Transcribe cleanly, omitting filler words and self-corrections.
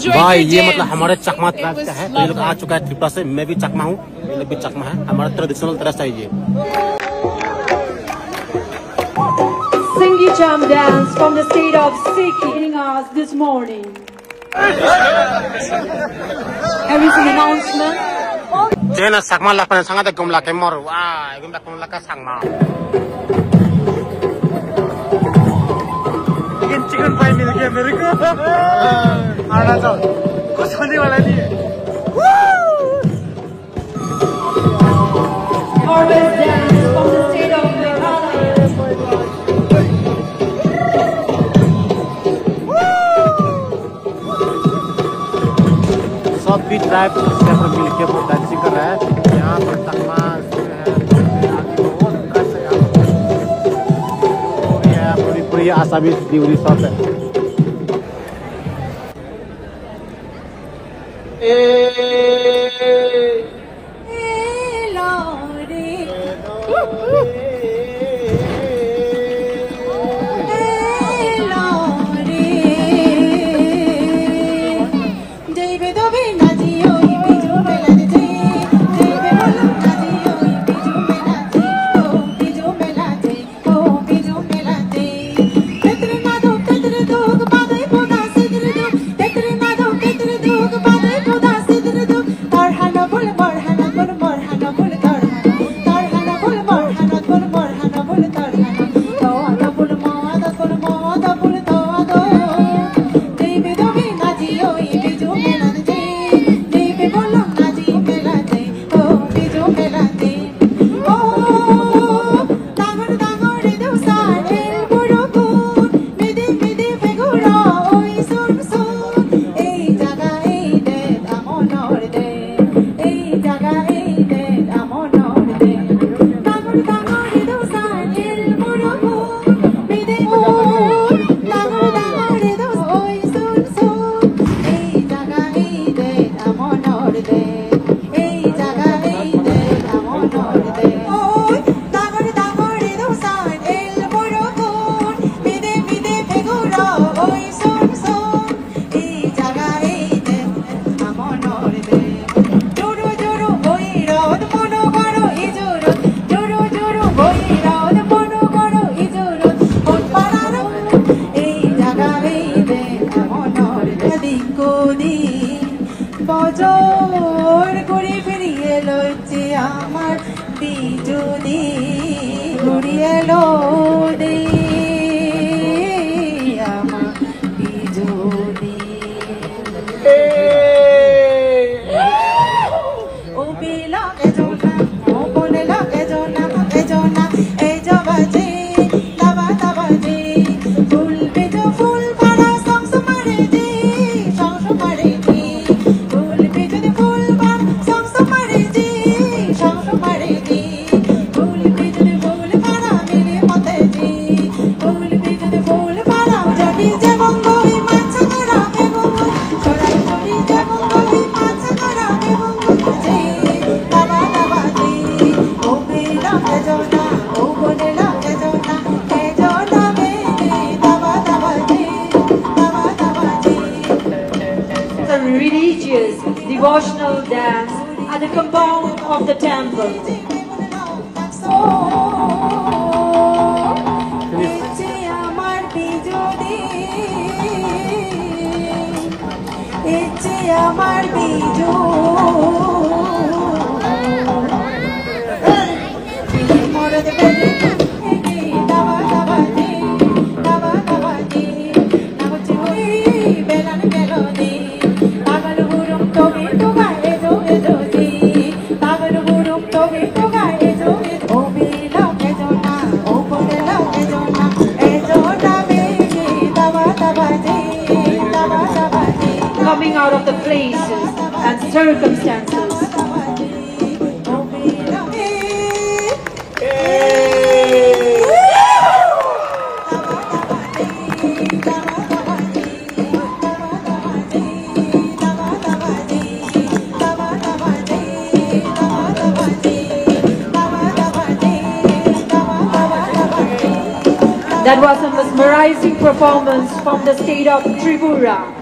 भाई ये मतलब हमारे चकमा ट्राइब का है। ये लोग आ चुका है त्रिपुरा से, मैं भी चकमा हूँ, ये लोग भी चकमा है। हमारा ट्रेडिशनल ड्रेस है ये। Singy Cham dance from the state of Sikkim us this morning. There is an announcement. Jena sakma lapan sangat gumla kemor. Wah, gumla gumla ka sangma. Chicken fry मिल गया मेरे को। आना चाहो कुछ होने वाला नहीं है। Harvest dance from the state of Meghalaya. सब भी ट्राइब मिल के वो डांसिंग कर रहा है। यहाँ पर तकमा पूरी आसामी दिवरी सब है। Religious devotional dance at the compound of the temple. Coming out of the places and circumstances. That was a mesmerizing performance from the state of Tripura.